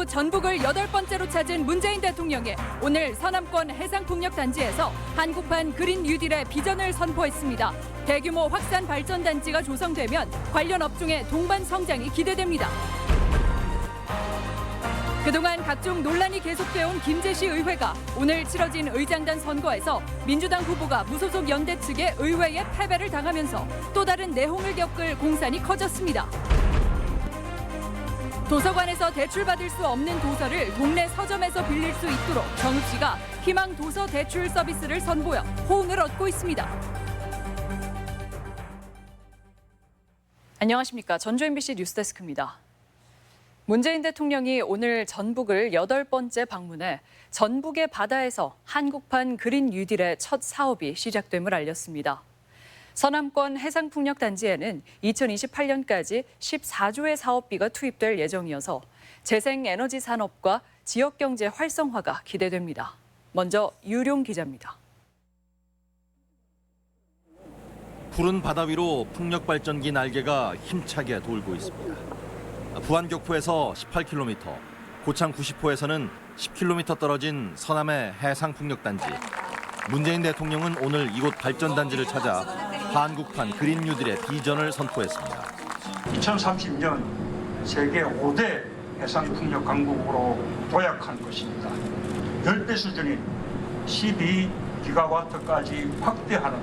이후 전북을 8번째로 찾은 문재인 대통령이 오늘 서남권 해상풍력단지에서 한국판 그린 뉴딜의 비전을 선포했습니다. 대규모 확산 발전단지가 조성되면 관련 업종의 동반 성장이 기대됩니다. 그동안 각종 논란이 계속돼온 김제시 의회가 오늘 치러진 의장단 선거에서 민주당 후보가 무소속 연대 측의 의회에 패배를 당하면서 또 다른 내홍을 겪을 공산이 커졌습니다. 도서관에서 대출받을 수 없는 도서를 동네 서점에서 빌릴 수 있도록 정읍시가 희망 도서 대출 서비스를 선보여 호응을 얻고 있습니다. 안녕하십니까. 전주 MBC 뉴스데스크입니다. 문재인 대통령이 오늘 전북을 8번째 방문해 전북의 바다에서 한국판 그린 뉴딜의 첫 사업이 시작됨을 알렸습니다. 서남권 해상풍력단지에는 2028년까지 14조의 사업비가 투입될 예정이어서 재생에너지 산업과 지역경제 활성화가 기대됩니다. 먼저 유룡 기자입니다. 푸른 바다 위로 풍력발전기 날개가 힘차게 돌고 있습니다. 부안격포에서 18km, 고창 90호에서는 10km 떨어진 서남의 해상풍력단지. 문재인 대통령은 오늘 이곳 발전단지를 찾아 한국판 그린 뉴딜의 비전을 선포했습니다. 2030년 세계 5대 해상풍력 강국으로 도약할 것입니다. 10배 수준인 12기가와트까지 확대하는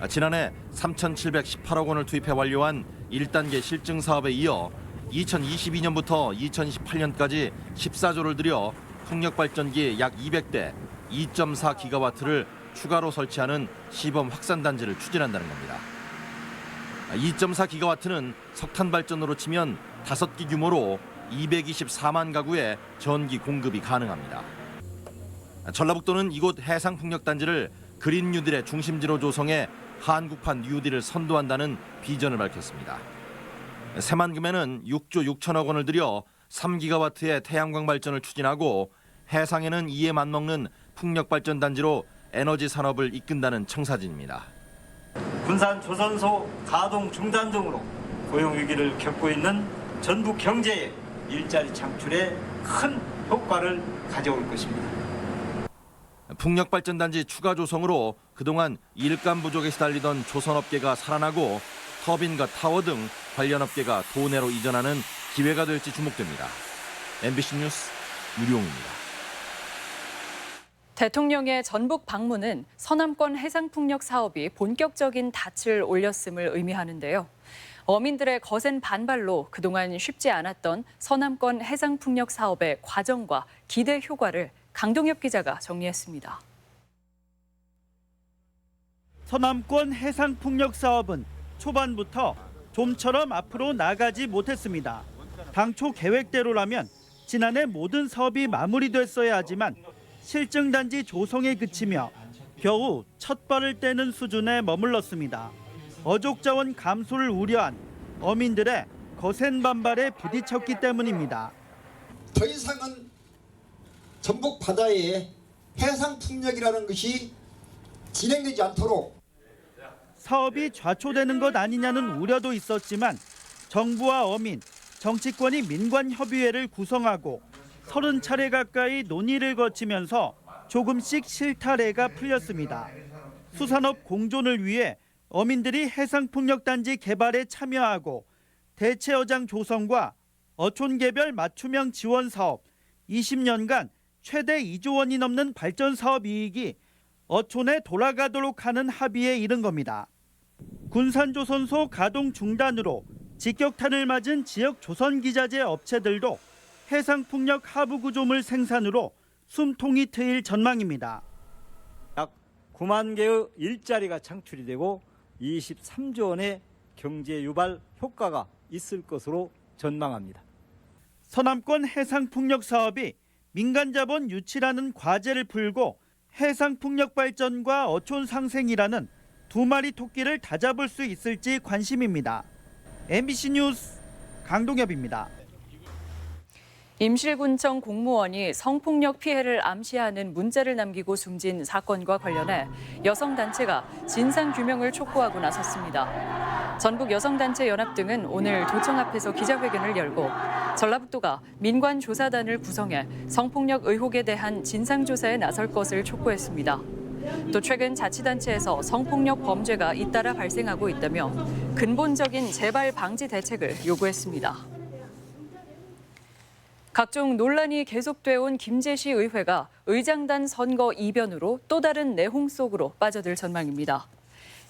지난해 3,718억 원을 투입해 완료한 1단계 실증 사업에 이어 2022년부터 2028년까지 14조를 들여 풍력발전기 약 200대 2.4기가와트를 추가로 설치하는 시범 확산단지를 추진한다는 겁니다. 2.4기가와트는 석탄 발전으로 치면 5기 규모로 224만 가구에 전기 공급이 가능합니다. 전라북도는 이곳 해상풍력단지를 그린 뉴딜의 중심지로 조성해 한국판 뉴딜을 선도한다는 비전을 밝혔습니다. 새만금에는 6조 6천억 원을 들여 3기가와트의 태양광 발전을 추진하고 해상에는 이에 맞먹는 풍력발전단지로 에너지 산업을 이끈다는 청사진입니다. 군산 조선소 가동 중단 등으로 고용 위기를 겪고 있는 전북 경제에 일자리 창출에 큰 효과를 가져올 것입니다. 풍력발전단지 추가 조성으로 그동안 일감 부족에 시달리던 조선업계가 살아나고 터빈과 타워 등 관련 업계가 도내로 이전하는 기회가 될지 주목됩니다. MBC 뉴스 유룡입니다. 대통령의 전북 방문은 서남권 해상풍력 사업이 본격적인 닻을 올렸음을 의미하는데요. 어민들의 거센 반발로 그동안 쉽지 않았던 서남권 해상풍력 사업의 과정과 기대 효과를 강동엽 기자가 정리했습니다. 서남권 해상풍력 사업은 초반부터 좀처럼 앞으로 나가지 못했습니다. 당초 계획대로라면 지난해 모든 사업이 마무리됐어야 하지만 실증단지 조성에 그치며 겨우 첫 발을 떼는 수준에 머물렀습니다. 어족자원 감소를 우려한 어민들의 거센 반발에 부딪혔기 때문입니다. 더 이상은 전북 바다에 해상풍력이라는 것이 진행되지 않도록 사업이 좌초되는 것 아니냐는 우려도 있었지만 정부와 어민, 정치권이 민관협의회를 구성하고 30차례 가까이 논의를 거치면서 조금씩 실타래가 풀렸습니다. 수산업 공존을 위해 어민들이 해상풍력단지 개발에 참여하고 대체어장 조성과 어촌개별 맞춤형 지원 사업, 20년간 최대 2조 원이 넘는 발전 사업 이익이 어촌에 돌아가도록 하는 합의에 이른 겁니다. 군산조선소 가동 중단으로 직격탄을 맞은 지역 조선기자재 업체들도 해상풍력 하부 구조물 생산으로 숨통이 트일 전망입니다. 약 9만 개의 일자리가 창출이 되고 23조 원의 경제 유발 효과가 있을 것으로 전망합니다. 서남권 해상풍력 사업이 민간자본 유치라는 과제를 풀고 해상풍력 발전과 어촌 상생이라는 두 마리 토끼를 다잡을 수 있을지 관심입니다. MBC 뉴스 강동엽입니다. 임실군청 공무원이 성폭력 피해를 암시하는 문자를 남기고 숨진 사건과 관련해 여성단체가 진상규명을 촉구하고 나섰습니다. 전북여성단체연합 등은 오늘 도청 앞에서 기자회견을 열고 전라북도가 민관조사단을 구성해 성폭력 의혹에 대한 진상조사에 나설 것을 촉구했습니다. 또 최근 자치단체에서 성폭력 범죄가 잇따라 발생하고 있다며 근본적인 재발 방지 대책을 요구했습니다. 각종 논란이 계속돼 온 김제시 의회가 의장단 선거 이변으로 또 다른 내홍 속으로 빠져들 전망입니다.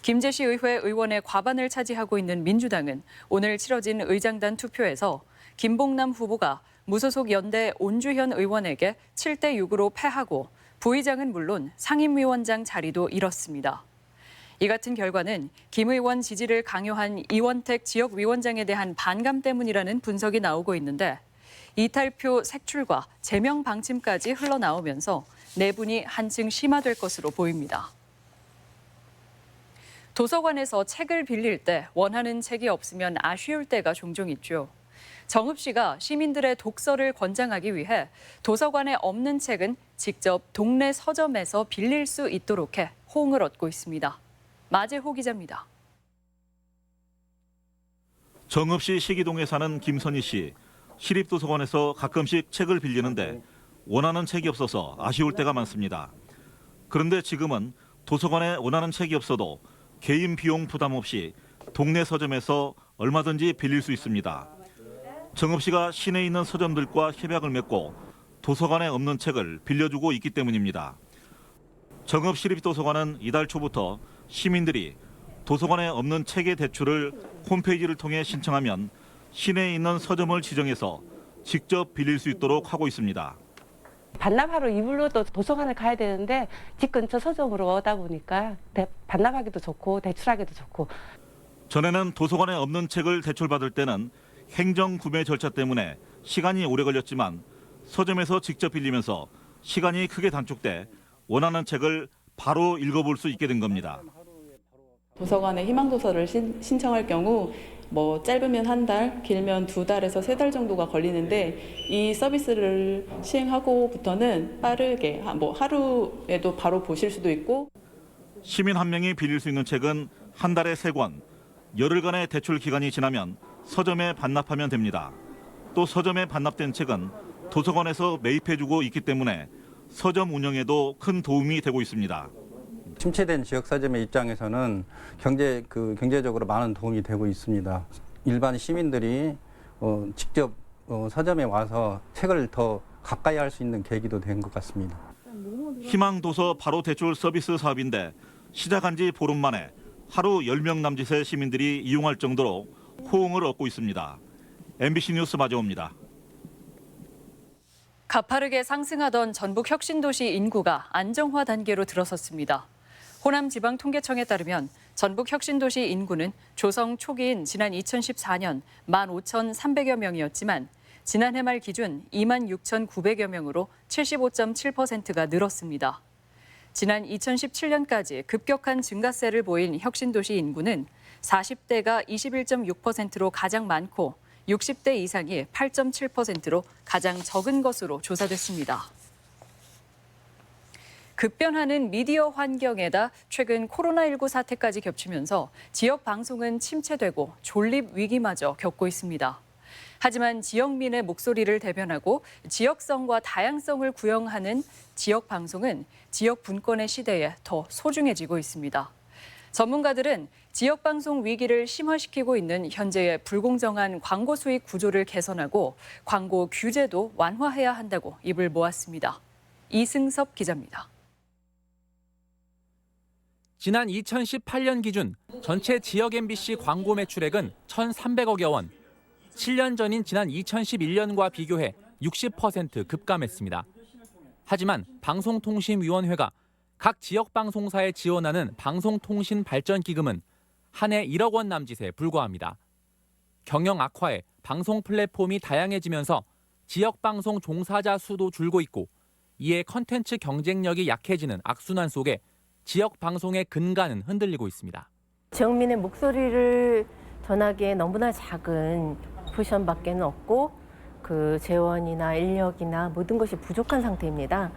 김제시 의회 의원의 과반을 차지하고 있는 민주당은 오늘 치러진 의장단 투표에서 김봉남 후보가 무소속 연대 온주현 의원에게 7대6으로 패하고 부의장은 물론 상임위원장 자리도 잃었습니다. 이 같은 결과는 김 의원 지지를 강요한 이원택 지역위원장에 대한 반감 때문이라는 분석이 나오고 있는데 이탈표 색출과 제명 방침까지 흘러나오면서 내분이 한층 심화될 것으로 보입니다. 도서관에서 책을 빌릴 때 원하는 책이 없으면 아쉬울 때가 종종 있죠. 정읍 씨가 시민들의 독서를 권장하기 위해 도서관에 없는 책은 직접 동네 서점에서 빌릴 수 있도록 해 호응을 얻고 있습니다. 마재호 기자입니다. 정읍시 시기동에 사는 김선희 씨. 시립도서관에서 가끔씩 책을 빌리는데 원하는 책이 없어서 아쉬울 때가 많습니다. 그런데 지금은 도서관에 원하는 책이 없어도 개인 비용 부담 없이 동네 서점에서 얼마든지 빌릴 수 있습니다. 정읍 씨가 시내에 있는 서점들과 협약을 맺고 도서관에 없는 책을 빌려주고 있기 때문입니다. 정읍 시립도서관은 이달 초부터 시민들이 도서관에 없는 책의 대출을 홈페이지를 통해 신청하면 시내에 있는 서점을 지정해서 직접 빌릴 수 있도록 하고 있습니다. 반납하러 이불로도 도서관을 가야 되는데 집 근처 서점으로 오다 보니까 반납하기도 좋고 대출하기도 좋고. 전에는 도서관에 없는 책을 대출받을 때는 행정 구매 절차 때문에 시간이 오래 걸렸지만 서점에서 직접 빌리면서 시간이 크게 단축돼 원하는 책을 바로 읽어볼 수 있게 된 겁니다. 도서관에 희망도서를 신청할 경우 짧으면 한 달, 길면 2달에서 3달 정도가 걸리는데 이 서비스를 시행하고부터는 빠르게 하루에도 바로 보실 수도 있고. 시민 한 명이 빌릴 수 있는 책은 한 달에 3권, 열흘간의 대출 기간이 지나면 서점에 반납하면 됩니다. 또 서점에 반납된 책은 도서관에서 매입해주고 있기 때문에 서점 운영에도 큰 도움이 되고 있습니다. 침체된 지역 서점의 입장에서는 경제적으로 많은 도움이 되고 있습니다. 일반 시민들이 직접 서점에 와서 책을 더 가까이 할 수 있는 계기도 된 것 같습니다. 희망도서 바로 대출 서비스 사업인데 시작한 지 보름 만에 하루 10명 남짓의 시민들이 이용할 정도로 호응을 얻고 있습니다. MBC 뉴스 마재호입니다. 가파르게 상승하던 전북 혁신도시 인구가 안정화 단계로 들어섰습니다. 호남지방통계청에 따르면 전북 혁신도시 인구는 조성 초기인 지난 2014년 15,300여 명이었지만 지난해 말 기준 26,900여 명으로 75.7%가 늘었습니다. 지난 2017년까지 급격한 증가세를 보인 혁신도시 인구는 40대가 21.6%로 가장 많고 60대 이상이 8.7%로 가장 적은 것으로 조사됐습니다. 급변하는 미디어 환경에다 최근 코로나19 사태까지 겹치면서 지역 방송은 침체되고 존립 위기마저 겪고 있습니다. 하지만 지역민의 목소리를 대변하고 지역성과 다양성을 구현하는 지역 방송은 지역 분권의 시대에 더 소중해지고 있습니다. 전문가들은 지역 방송 위기를 심화시키고 있는 현재의 불공정한 광고 수익 구조를 개선하고 광고 규제도 완화해야 한다고 입을 모았습니다. 이승섭 기자입니다. 지난 2018년 기준 전체 지역 MBC 광고 매출액은 1,300억여 원. 7년 전인 지난 2011년과 비교해 60% 급감했습니다. 하지만 방송통신위원회가 각 지역 방송사에 지원하는 방송통신발전기금은 한 해 1억 원 남짓에 불과합니다. 경영 악화에 방송 플랫폼이 다양해지면서 지역 방송 종사자 수도 줄고 있고 이에 컨텐츠 경쟁력이 약해지는 악순환 속에 지역 방송의 근간은 흔들리고 있습니다. 지역민의 목소리를 전하기에 너무나 작은 포션밖에는 없고 그 재원이나 인력이나 모든 것이 부족한 상태입니다.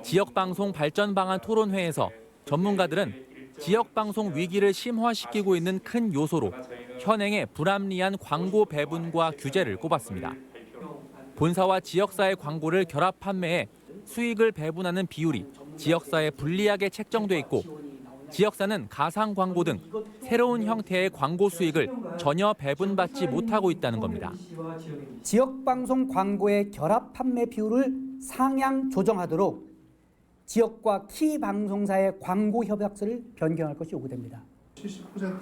지역 방송 발전 방안 토론회에서 전문가들은 지역 방송 위기를 심화시키고 있는 큰 요소로 현행의 불합리한 광고 배분과 규제를 꼽았습니다. 본사와 지역사의 광고를 결합 판매해 수익을 배분하는 비율이 지역사에 불리하게 책정돼 있고 지역사는 가상 광고 등 새로운 형태의 광고 수익을 전혀 배분받지 못하고 있다는 겁니다. 지역방송 광고의 결합 판매 비율을 상향 조정하도록 지역과 키 방송사의 광고 협약서를 변경할 것이 요구됩니다.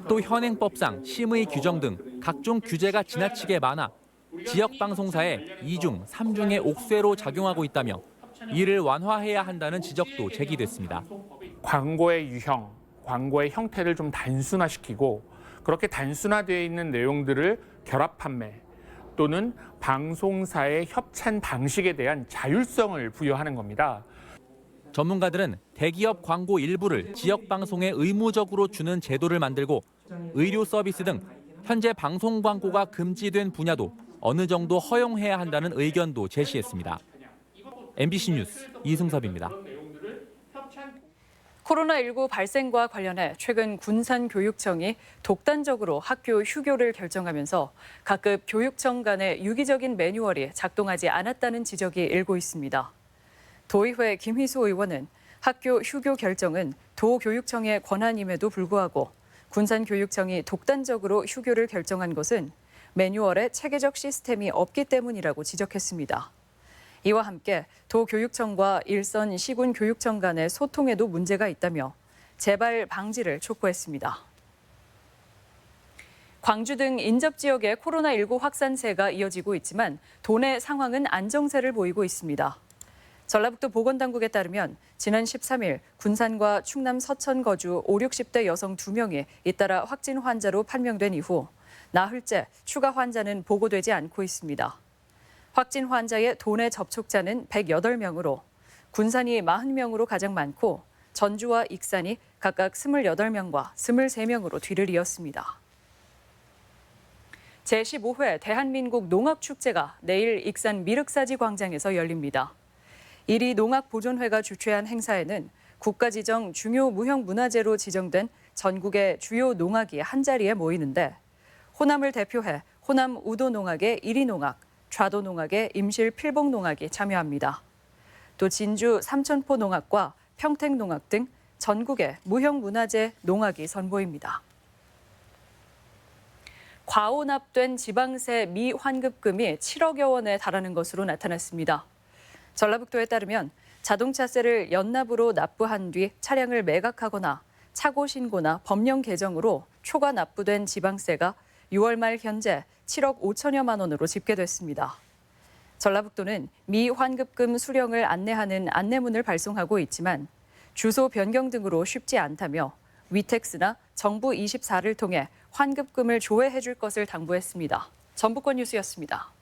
또 현행법상 심의 규정 등 각종 규제가 지나치게 많아 지역 방송사에 2중, 3중의 옥죄로 작용하고 있다며 이를 완화해야 한다는 지적도 제기됐습니다. 광고의 유형, 광고의 형태를 좀 단순화시키고 그렇게 단순화되어 있는 내용들을 결합 판매 또는 방송사의 협찬 방식에 대한 자율성을 부여하는 겁니다. 전문가들은 대기업 광고 일부를 지역 방송에 의무적으로 주는 제도를 만들고 의료 서비스 등 현재 방송 광고가 금지된 분야도 어느 정도 허용해야 한다는 의견도 제시했습니다. MBC 뉴스 이승섭입니다. 코로나19 발생과 관련해 최근 군산교육청이 독단적으로 학교 휴교를 결정하면서 각급 교육청 간의 유기적인 매뉴얼이 작동하지 않았다는 지적이 일고 있습니다. 도의회 김희수 의원은 학교 휴교 결정은 도교육청의 권한임에도 불구하고 군산교육청이 독단적으로 휴교를 결정한 것은 매뉴얼에 체계적 시스템이 없기 때문이라고 지적했습니다. 이와 함께 도교육청과 일선 시군교육청 간의 소통에도 문제가 있다며 재발 방지를 촉구했습니다. 광주 등 인접 지역의 코로나19 확산세가 이어지고 있지만 도내 상황은 안정세를 보이고 있습니다. 전라북도 보건당국에 따르면 지난 13일 군산과 충남 서천 거주 5, 60대 여성 2명이 잇따라 확진 환자로 판명된 이후 나흘째 추가 환자는 보고되지 않고 있습니다. 확진 환자의 도내 접촉자는 108명으로 군산이 40명으로 가장 많고 전주와 익산이 각각 28명과 23명으로 뒤를 이었습니다. 제15회 대한민국 농악축제가 내일 익산 미륵사지 광장에서 열립니다. 1위 농악보존회가 주최한 행사에는 국가 지정 중요 무형문화재로 지정된 전국의 주요 농악이 한자리에 모이는데 호남을 대표해 호남 우도농악의 1위 농악, 좌도농악의 임실 필봉농악이 참여합니다. 또 진주 삼천포 농악과 평택농악 등 전국의 무형문화재 농악이 선보입니다. 과오납된 지방세 미환급금이 7억여 원에 달하는 것으로 나타났습니다. 전라북도에 따르면 자동차세를 연납으로 납부한 뒤 차량을 매각하거나 차고 신고나 법령 개정으로 초과 납부된 지방세가 6월 말 현재 7억 5천여만 원으로 집계됐습니다. 전라북도는 미환급금 수령을 안내하는 안내문을 발송하고 있지만 주소 변경 등으로 쉽지 않다며 위텍스나 정부24를 통해 환급금을 조회해 줄 것을 당부했습니다. 전북권 뉴스였습니다.